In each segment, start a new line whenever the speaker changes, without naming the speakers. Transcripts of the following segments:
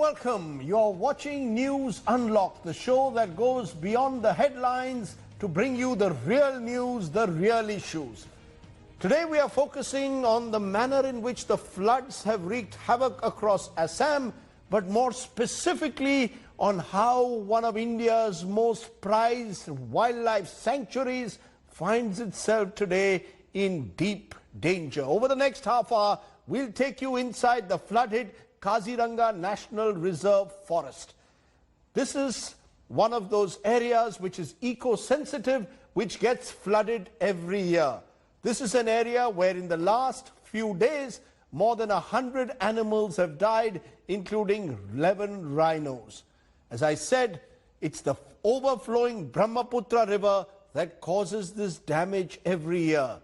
welcome. You're watching News Unlocked, the show that goes beyond the headlines to bring you the real news, the real issues. Today we are focusing on the manner in which the floods have wreaked havoc across Assam, but more specifically on how one of India's most prized wildlife sanctuaries finds itself today in deep danger. Over the next half hour, we'll take you inside the flood-hit Kaziranga National Reserve Forest. This is one of those areas which is eco-sensitive, which gets flooded every year. This is an area where in the last few days, more than 100 animals have died, including 11 rhinos. As I said, it's the overflowing Brahmaputra River that causes this damage every year.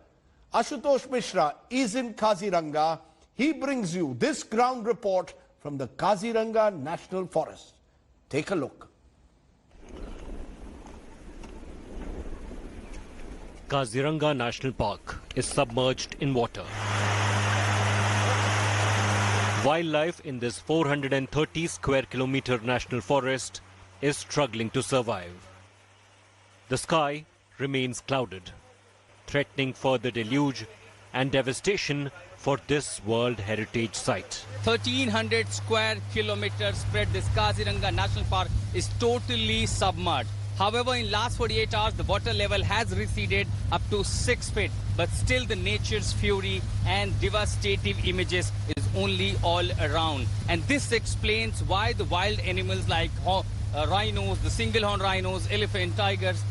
Ashutosh Mishra is in Kaziranga. He brings you this ground report from the Kaziranga National Forest. Take a look.
Kaziranga National Park is submerged in water. Wildlife in this 430 square kilometer national forest is struggling to survive. The sky remains clouded, threatening further deluge and devastation for this World Heritage Site.
1,300 square kilometers spread, this Kaziranga National Park is totally submerged. However, in last 48 hours, the water level has receded up to 6 feet. But still the nature's fury and devastating images is only all around. And this explains why the wild animals like rhinos, the single-horn rhinos, elephant, tigers,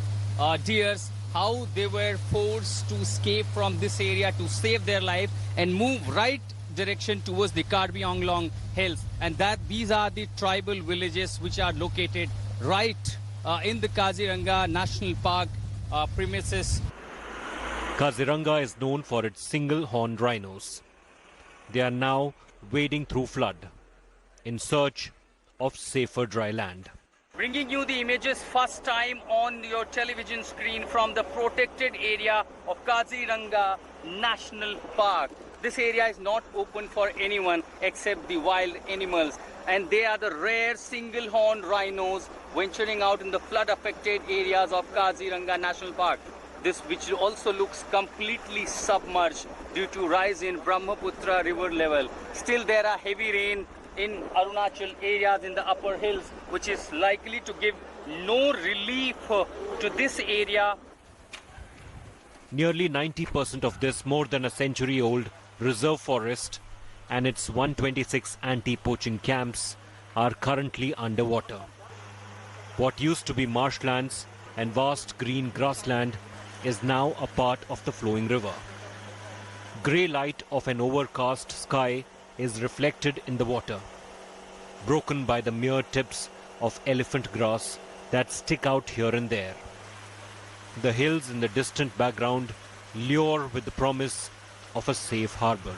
deers, how they were forced to escape from this area to save their life and move right direction towards the Karbi Anglong hills. And that these are the tribal villages which are located right in the Kaziranga National Park premises.
Kaziranga is known for its single-horned rhinos. They are now wading through flood in search of safer dry land.
Bringing you the images first time on your television screen from the protected area of Kaziranga National Park. This area is not open for anyone except the wild animals, and they are the rare single-horned rhinos venturing out in the flood-affected areas of Kaziranga National Park. This which also looks completely submerged due to rise in Brahmaputra river level. Still there are heavy rain in Arunachal areas in the upper hills, which is likely to give no relief to this area.
Nearly 90% of this more than a century-old reserve forest and its 126 anti-poaching camps are currently underwater. What used to be marshlands and vast green grassland is now a part of the flowing river. Grey light of an overcast sky is reflected in the water, broken by the mere tips of elephant grass that stick out here and there. The hills in the distant background lure with the promise of a safe harbour.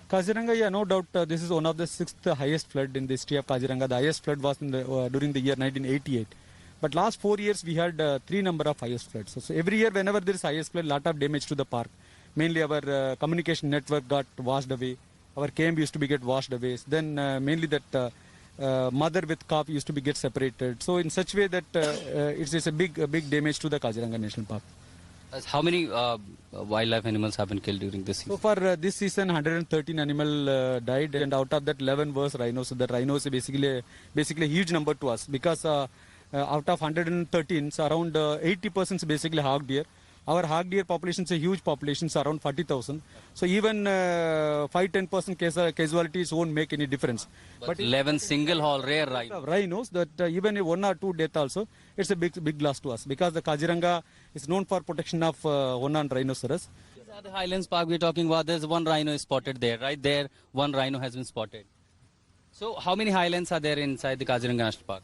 Kaziranga, yeah, no doubt, this is one of the 6th highest flood in the history of Kaziranga. The highest flood was in during the year 1988. But last 4 years, we had 3 number of highest floods. So every year, whenever there is highest flood, lot of damage to the park. Mainly our communication network got washed away. Our camp used to be get washed away. Then mainly that mother with calf used to be get separated. So in such way that it is a big damage to the Kaziranga National Park.
How many wildlife animals have been killed during this season?
So far this season 113 animal died, and out of that 11 was rhinos. So the rhinos is basically a huge number to us, because out of 113, so around 80% is basically hog deer. Our hog deer population is a huge population, so around 40,000. So even 5-10% casualties won't make any difference.
But 11 single-horn rare
rhinos, that even 1 or 2 death also, it's a big loss to us, because the Kaziranga is known for protection of one-horned rhinoceros.
These are the Highlands Park we're talking about. There's one rhino is spotted there. Right there, one rhino has been spotted. So how many highlands are there inside the Kaziranga National Park?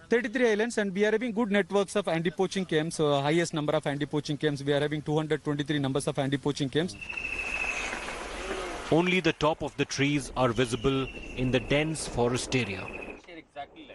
33 islands, and we are having good networks of anti-poaching camps. Highest number of anti-poaching camps. We are having 223 numbers of anti-poaching camps.
Only the top of the trees are visible in the dense forest area.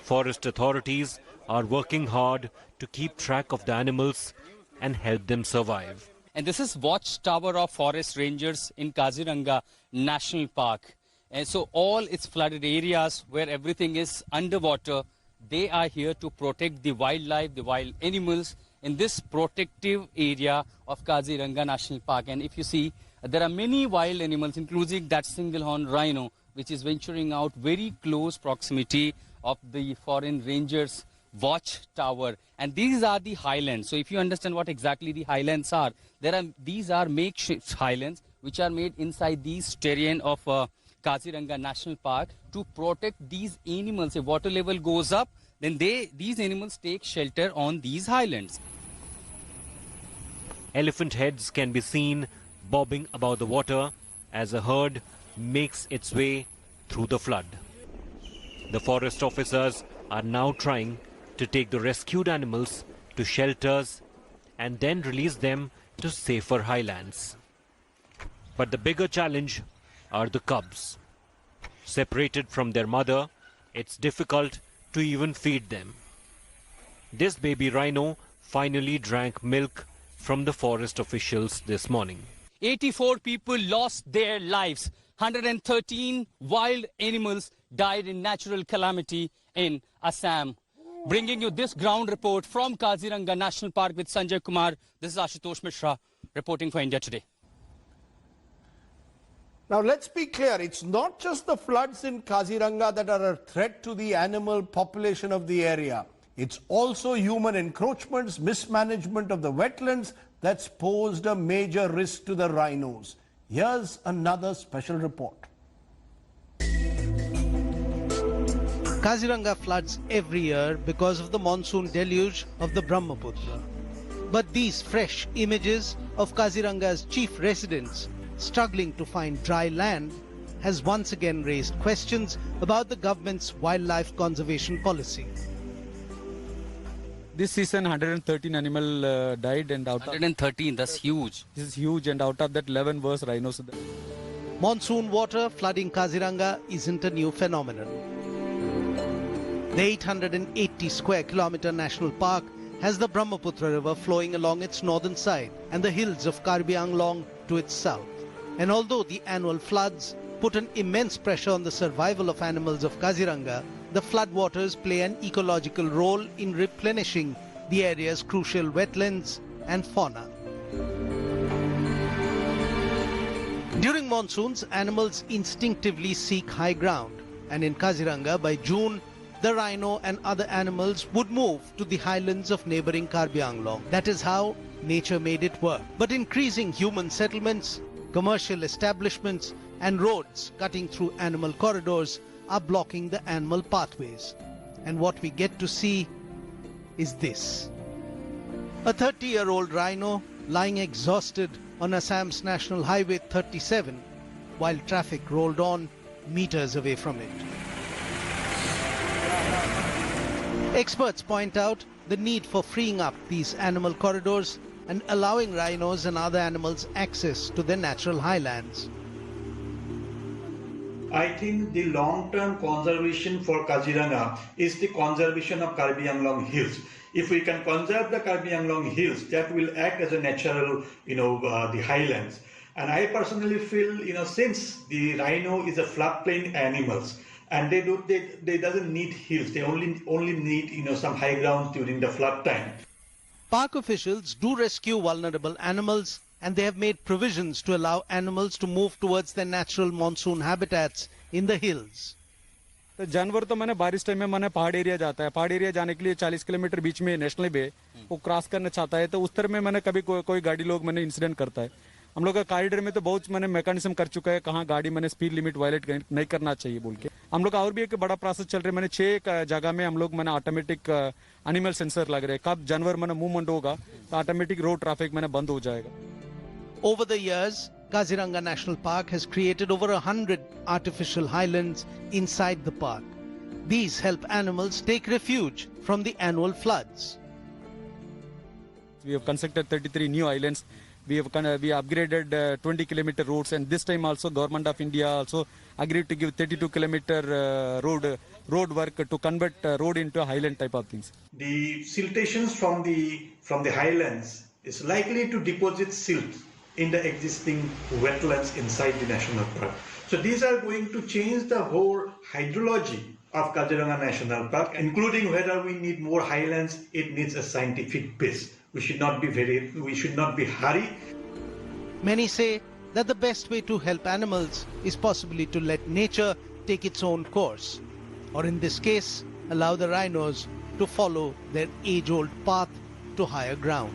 Forest authorities are working hard to keep track of the animals and help them survive.
And this is watchtower of forest rangers in Kaziranga National Park. And so all its flooded areas where everything is underwater, they are here to protect the wildlife, the wild animals in this protective area of Kaziranga National Park. And if you see, there are many wild animals, including that single-horned rhino, which is venturing out very close proximity of the foreign rangers' watchtower. And these are the highlands. So if you understand what exactly the highlands are, these are makeshift highlands which are made inside these terrain of Kaziranga National Park to protect these animals. If water level goes up, then these animals take shelter on these highlands.
Elephant heads can be seen bobbing above the water as a herd makes its way through the flood. The forest officers are now trying to take the rescued animals to shelters and then release them to safer highlands. But the bigger challenge are the cubs. Separated from their mother, it's difficult to even feed them. This baby rhino finally drank milk from the forest officials this morning.
84 people lost their lives. 113 wild animals died in natural calamity in Assam. Bringing you this ground report from Kaziranga National Park with Sanjay Kumar. This is Ashutosh Mishra reporting for India Today.
Now let's be clear, it's not just the floods in Kaziranga that are a threat to the animal population of the area. It's also human encroachments, mismanagement of the wetlands that's posed a major risk to the rhinos. Here's another special report.
Kaziranga floods every year because of the monsoon deluge of the Brahmaputra. But these fresh images of Kaziranga's chief residents struggling to find dry land has once again raised questions about the government's wildlife conservation policy.
This season 113 animal died, and out
113, that's huge.
This is huge, and out of that 11 was rhinos.
Monsoon water flooding Kaziranga isn't a new phenomenon. The 880 square kilometer national park has the Brahmaputra river flowing along its northern side and the hills of Karbi Anglong to its south. And although the annual floods put an immense pressure on the survival of animals of Kaziranga, the floodwaters play an ecological role in replenishing the area's crucial wetlands and fauna. During monsoons, animals instinctively seek high ground, and in Kaziranga by June, the rhino and other animals would move to the highlands of neighboring Karbi Anglong. That is how nature made it work. But increasing human settlements, commercial establishments and roads cutting through animal corridors are blocking the animal pathways. And what we get to see is this. A 30-year-old rhino lying exhausted on Assam's National Highway 37 while traffic rolled on meters away from it. Experts point out the need for freeing up these animal corridors and allowing rhinos and other animals access to their natural highlands.
I think the long-term conservation for Kaziranga is the conservation of Karbi Anglong Hills. If we can conserve the Karbi Anglong Hills, that will act as a natural, the highlands. And I personally feel, since the rhino is a floodplain animals, and they doesn't need hills, they only need, some high grounds during the flood time.
Park officials do rescue vulnerable animals, and they have made provisions to allow animals to move towards their natural monsoon habitats in the hills.
तो जानवर तो मैंने बारिश time में मैंने पहाड़ area जाता है, पहाड़ एरिया जाने के लिए 40 किलोमीटर बीच में नेशनल हाईवे वो क्रॉस करना चाहता है, तो उस तरह में मैंने कभी कोई गाड़ी लोग मैंने इंसिडेंट करता है. हम लोग का कॉरिडोर में तो बहुत मैंने मैकेनिज्म कर चुका है, कहाँ गाड़ी मैंने स्पीड लिमिट वायलेट नहीं करना चाहिए बोल के. हम लोग का और भी एक बड़ा प्रोसेस चल रहा है. मैंने 6 जगह में हम लोग मैंने ऑटोमेटिक एनिमल सेंसर लग रहे हैं. कब जानवर मैंने मूवमेंट होगा तो ऑटोमेटिक रोड ट्रैफिक मैंने बंद हो जाएगा.
Over the years, Kaziranga National Park has created over 100 artificial highlands inside the park. These help animals take refuge from the annual floods.
We have constructed 33 new islands. We upgraded 20 kilometer roads, and this time also Government of India also agreed to give 32 kilometer road work to convert road into a highland type of things.
The siltations from the highlands is likely to deposit silt in the existing wetlands inside the national park. So these are going to change the whole hydrology of Kaziranga National Park, including whether we need more highlands. It needs a scientific base. We should not be hurried.
Many say that the best way to help animals is possibly to let nature take its own course, or in this case, allow the rhinos to follow their age-old path to higher ground.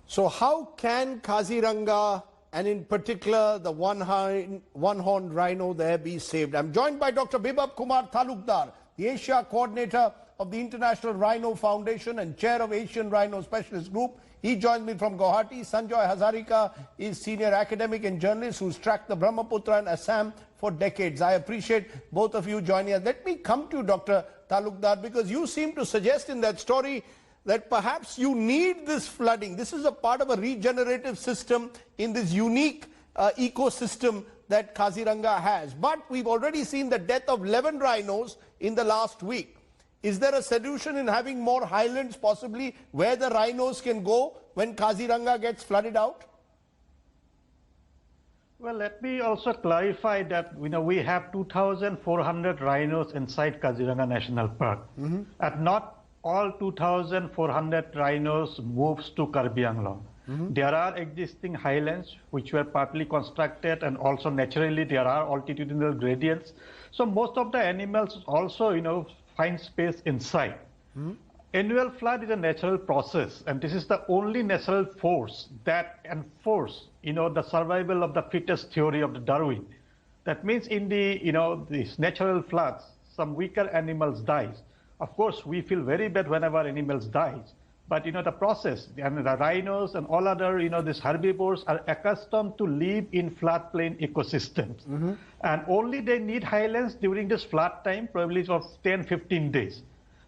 So how can Kaziranga, and in particular the one-horned rhino there, be saved? I'm joined by Dr. Bibab Kumar Talukdar, the Asia coordinator of the International Rhino Foundation and chair of Asian Rhino Specialist Group. He joins me from Guwahati. Sanjoy Hazarika is senior academic and journalist who's tracked the Brahmaputra and Assam for decades. I appreciate both of you joining us. Let me come to Dr. Talukdar, because you seem to suggest in that story that perhaps you need this flooding. This is a part of a regenerative system in this unique ecosystem that Kaziranga has. But we've already seen the death of 11 rhinos in the last week. Is there a solution in having more highlands possibly where the rhinos can go when Kaziranga gets flooded out?
Well, let me also clarify that we have 2,400 rhinos inside Kaziranga National Park. And not all 2,400 rhinos moves to Karbi Anglong. There are existing highlands which were partly constructed, and also naturally there are altitudinal gradients. So most of the animals also find space inside. Annual flood is a natural process, and this is the only natural force that enforces the survival of the fittest theory of the Darwin. That means in these natural floods, some weaker animals dies. Of course, we feel very bad whenever animals dies. But the process, and the rhinos and all other these herbivores are accustomed to live in floodplain ecosystems. And only they need highlands during this flood time, probably for 10-15 days.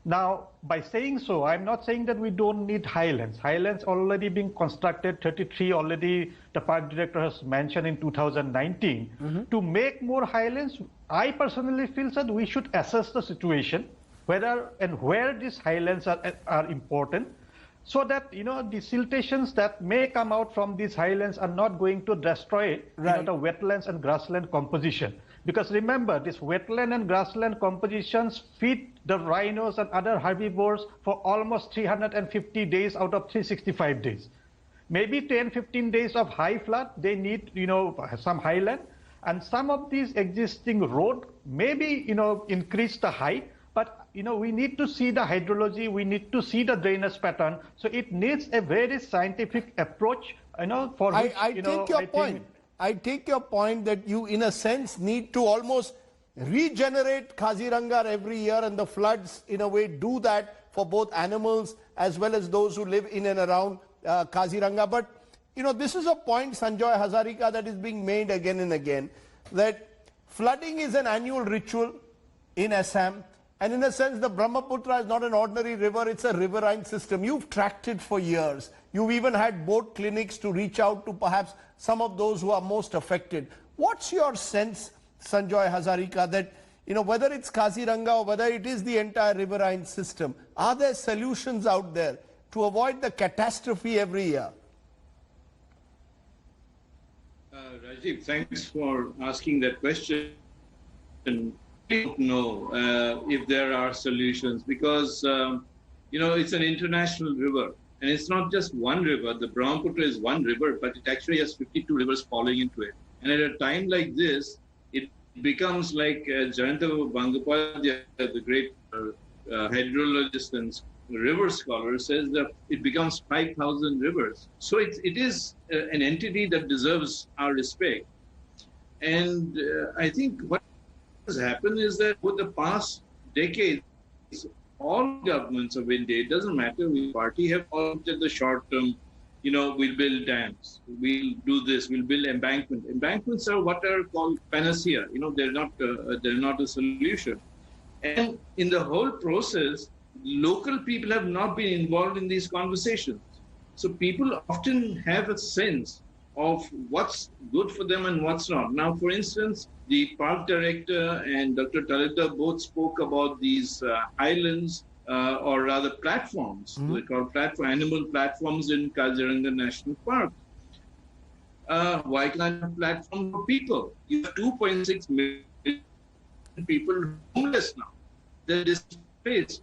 Now, by saying so, I'm not saying that we don't need highlands. Highlands already being constructed, 33 already the park director has mentioned in 2019. To make more highlands, I personally feel that we should assess the situation, whether and where these highlands are important, so that the siltations that may come out from these highlands are not going to destroy the wetlands and grassland composition. Because remember, these wetland and grassland compositions feed the rhinos and other herbivores for almost 350 days out of 365 days. Maybe 10-15 days of high flood, they need some highland, and some of these existing road maybe increase the height. But we need to see the hydrology, we need to see the drainage pattern. So it needs a very scientific approach, for which,
I take your point. I take your point that you, in a sense, need to almost regenerate Kaziranga every year, and the floods, in a way, do that for both animals as well as those who live in and around Kaziranga. But, this is a point, Sanjoy Hazarika, that is being made again and again, that flooding is an annual ritual in Assam. And in a sense, the Brahmaputra is not an ordinary river, it's a riverine system. You've tracked it for years. You've even had boat clinics to reach out to perhaps some of those who are most affected. What's your sense, Sanjoy Hazarika, that whether it's Kaziranga or whether it is the entire riverine system, are there solutions out there to avoid the catastrophe every year?
Rajdeep, thanks for asking that question. I don't know if there are solutions, because it's an international river, and it's not just one river. The Brahmaputra is one river, but it actually has 52 rivers falling into it. And at a time like this, it becomes like Jayanta Bangopadhyay, the great hydrologist and river scholar, says that it becomes 5,000 rivers. So it is an entity that deserves our respect. And I think what has happened is that over the past decades, all governments of India, it doesn't matter which party, have looked at the short term, we'll build dams, we'll do this, we'll build embankment. Embankments are what are called panacea, they're not a solution. And in the whole process, local people have not been involved in these conversations. So people often have a sense of what's good for them and what's not. Now, for instance, the park director and Dr. Talukdar both spoke about these islands, or rather platforms, they call animal platforms in Kaziranga National Park. why can't a platform for people? You have 2.6 million people homeless now. They're displaced.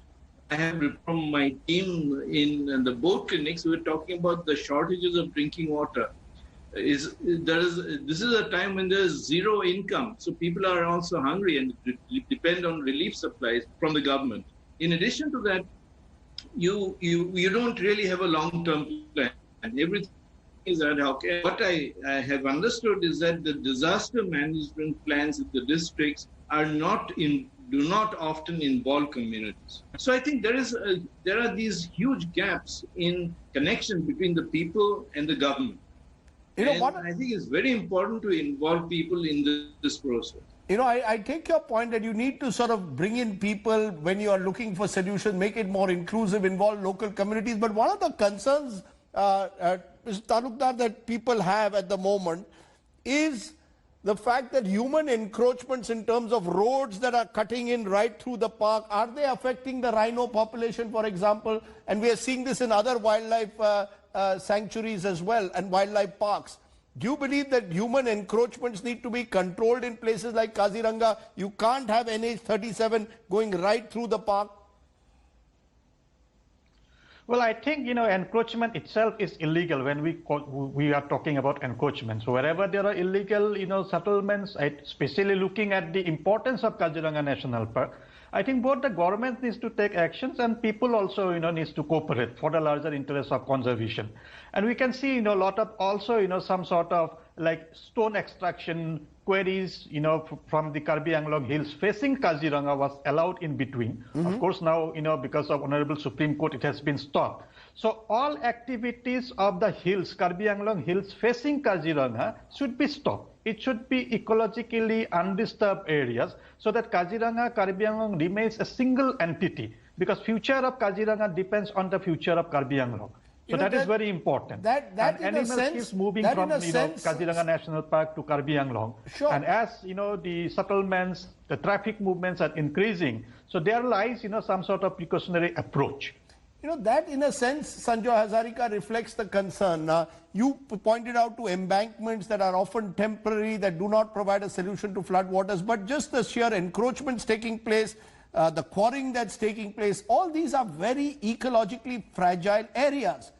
I have from my team in the boat clinics, we were talking about the shortages of drinking water. This is a time when there's zero income, so people are also hungry and depend on relief supplies from the government. In addition to that, you don't really have a long-term plan. Everything is ad hoc. What I have understood is that the disaster management plans in the districts do not often involve communities. So I think there are these huge gaps in connection between the people and the government. I think it's very important to involve people in this process.
I take your point that you need to sort of bring in people when you are looking for solutions, make it more inclusive, involve local communities. But one of the concerns, Mr. Talukdar, that people have at the moment is the fact that human encroachments in terms of roads that are cutting in right through the park, are they affecting the rhino population, for example? And we are seeing this in other wildlife sanctuaries as well and wildlife parks. Do you believe that human encroachments need to be controlled in places like Kaziranga? You can't have NH37 going right through the park?
Well, I think, encroachment itself is illegal when we are talking about encroachment. So wherever there are illegal, settlements, especially looking at the importance of Kaziranga National Park, I think both the government needs to take actions and people also, needs to cooperate for the larger interest of conservation. And we can see, a lot of also, some sort of like stone extraction quarries, from the Karbi Anglong Hills facing Kaziranga was allowed in between. Of course, now, because of Honorable Supreme Court, it has been stopped. So all activities of the hills, Karbi Anglong Hills facing Kaziranga should be stopped. It should be ecologically undisturbed areas so that Kaziranga, Karbi Anglong remains a single entity, because future of Kaziranga depends on the future of Karbi Anglong. So that is very important. And animals keep moving from Kaziranga National Park to Karbi Anglong.
Sure.
And as the settlements, the traffic movements are increasing, so there lies some sort of precautionary approach.
That in a sense, Sanjoy Hazarika, reflects the concern. You pointed out to embankments that are often temporary, that do not provide a solution to flood waters, but just the sheer encroachments taking place, the quarrying that's taking place, all these are very ecologically fragile areas.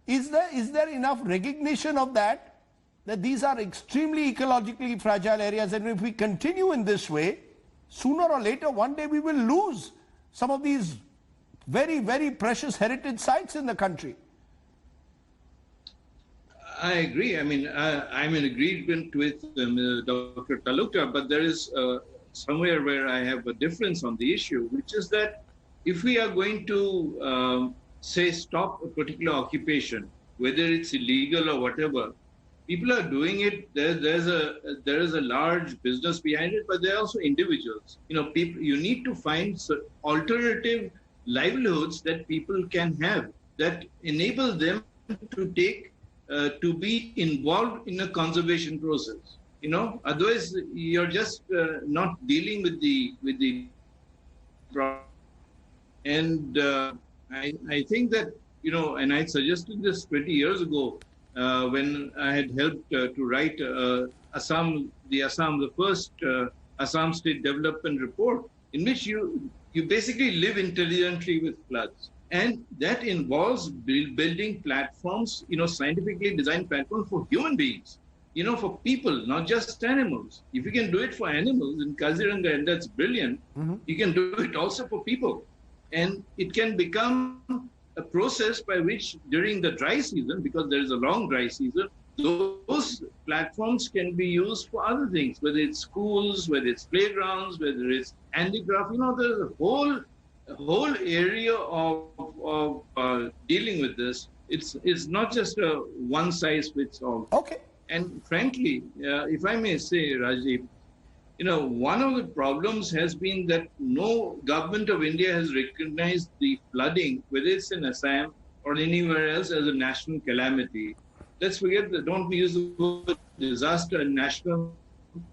Is there enough recognition of that these are extremely ecologically fragile areas, and if we continue in this way, sooner or later, one day we will lose some of these very, very precious heritage sites in the country?
I agree. I mean, I'm in agreement with Dr. Talukdar, but there is somewhere where I have a difference on the issue, which is that if we are going to say stop a particular occupation, whether it's illegal or whatever, people are doing it. There is a large business behind it, but there are also individuals. You need to find alternative livelihoods that people can have that enable them to take to be involved in a conservation process. Otherwise you're just not dealing with the problem. And I think that and I suggested this 20 years ago when I had helped to write the first Assam State Development Report, in which you basically live intelligently with floods. And that involves building platforms, scientifically designed platforms for human beings, for people, not just animals. If you can do it for animals in Kaziranga, and that's brilliant, you can do it also for people. And it can become a process by which during the dry season, because there is a long dry season, those platforms can be used for other things, whether it's schools, whether it's playgrounds, whether it's handicraft. There's a whole area of dealing with this. It's not just a one size fits all.
Okay.
And frankly, if I may say, Rajdeep, one of the problems has been that no government of India has recognized the flooding, whether it's in Assam or anywhere else, as a national calamity. Let's forget that, don't we use the word disaster, a national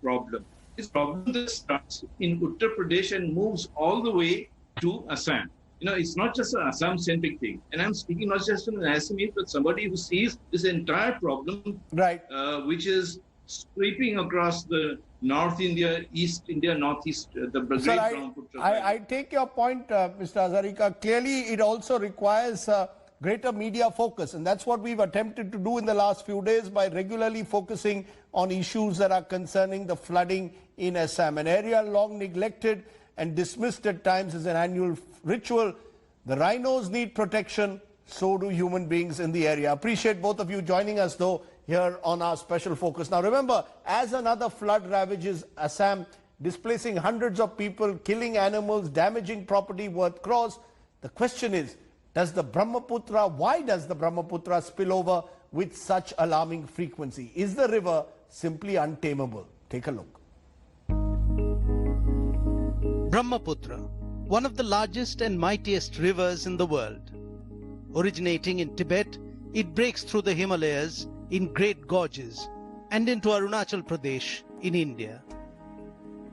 problem. It's a problem that starts in Uttar Pradesh and moves all the way to Assam. it's not just an Assam-centric thing. And I'm speaking not just from an Assamese, but somebody who sees this entire problem,
Right.
Which is sweeping across the North India, East India, Northeast, the Great
Sir,
Brahmaputra.
I take your point, Mr. Hazarika. Clearly, it also requires greater media focus, and that's what we've attempted to do in the last few days by regularly focusing on issues that are concerning the flooding in Assam, an area long neglected and dismissed at times as an annual ritual. The rhinos need protection, so do human beings in the area. Appreciate both of you joining us, though, here on our special focus. Now remember, as another flood ravages Assam, displacing hundreds of people, killing animals, damaging property worth crores, the question is, why does the Brahmaputra spill over with such alarming frequency? Is the river simply untamable? Take a look.
Brahmaputra, one of the largest and mightiest rivers in the world. Originating in Tibet, it breaks through the Himalayas in great gorges and into Arunachal Pradesh in India.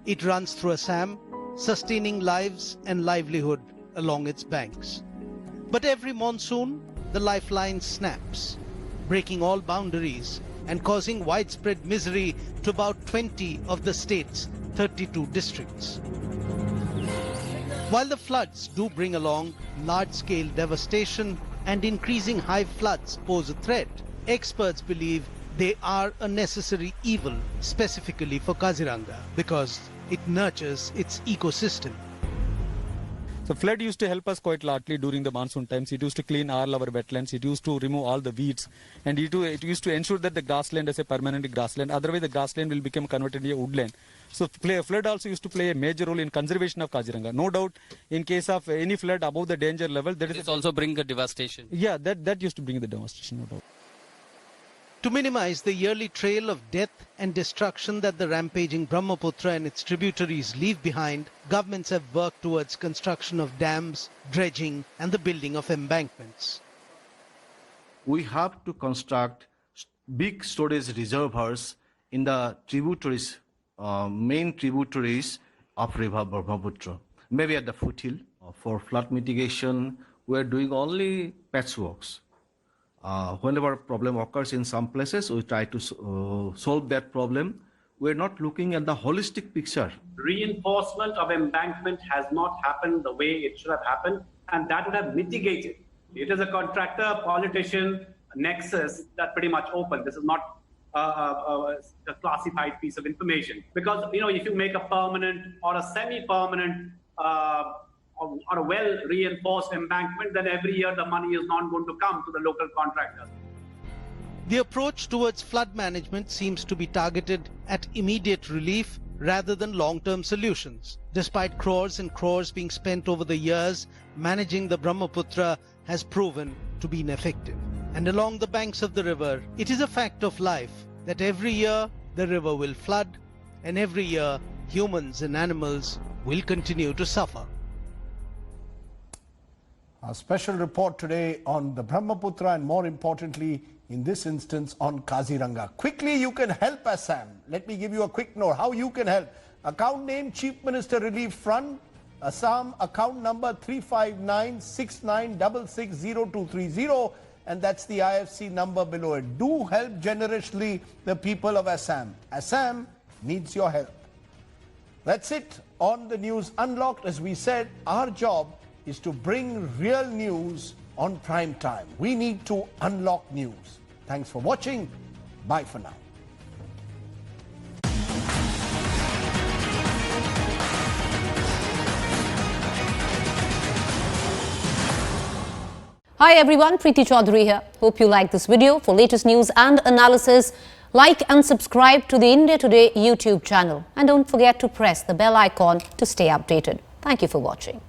It runs through Assam, sustaining lives and livelihood along its banks. But every monsoon, the lifeline snaps, breaking all boundaries and causing widespread misery to about 20 of the state's 32 districts. While the floods do bring along large-scale devastation and increasing high floods pose a threat, experts believe they are a necessary evil specifically for Kaziranga because it nurtures its ecosystem.
So flood used to help us quite largely during the monsoon times. It used to clean all our wetlands. It used to remove all the weeds. And it used to ensure that the grassland is a permanent grassland. Otherwise, the grassland will become converted into a woodland. So flood also used to play a major role in conservation of Kaziranga. No doubt, in case of any flood above the danger level, that is
also bring a devastation.
Yeah, that used to bring the devastation, no doubt.
To minimize the yearly trail of death and destruction that the rampaging Brahmaputra and its tributaries leave behind, governments have worked towards construction of dams, dredging and the building of embankments.
We have to construct big storage reservoirs in the tributaries, main tributaries of river Brahmaputra, maybe at the foothill. For flood mitigation, we are doing only patchworks. Whenever a problem occurs in some places, we try to solve that problem. We're not looking at the holistic picture.
Reinforcement of embankment has not happened the way it should have happened, and that would have mitigated. It is a contractor-politician nexus that's pretty much open. This is not a classified piece of information. Because, if you make a permanent or a semi-permanent or a well-reinforced embankment, then every year the money is not going to come to the local contractors.
The approach towards flood management seems to be targeted at immediate relief rather than long-term solutions. Despite crores and crores being spent over the years, managing the Brahmaputra has proven to be ineffective. And along the banks of the river, it is a fact of life that every year the river will flood, and every year humans and animals will continue to suffer.
A special report today on the Brahmaputra and more importantly, in this instance, on Kaziranga. Quickly, you can help Assam. Let me give you a quick note how you can help. Account name Chief Minister Relief Fund, Assam, account number 35969660230, and that's the IFC number below it. Do help generously the people of Assam. Assam needs your help. That's it on the News Unlocked. As we said, our job is to bring real news on prime time. We need to unlock news. Thanks for watching. Bye for now.
Hi everyone, Preeti Chaudhary here. Hope you like this video. For latest news and analysis, like and subscribe to the India Today YouTube channel. And don't forget to press the bell icon to stay updated. Thank you for watching.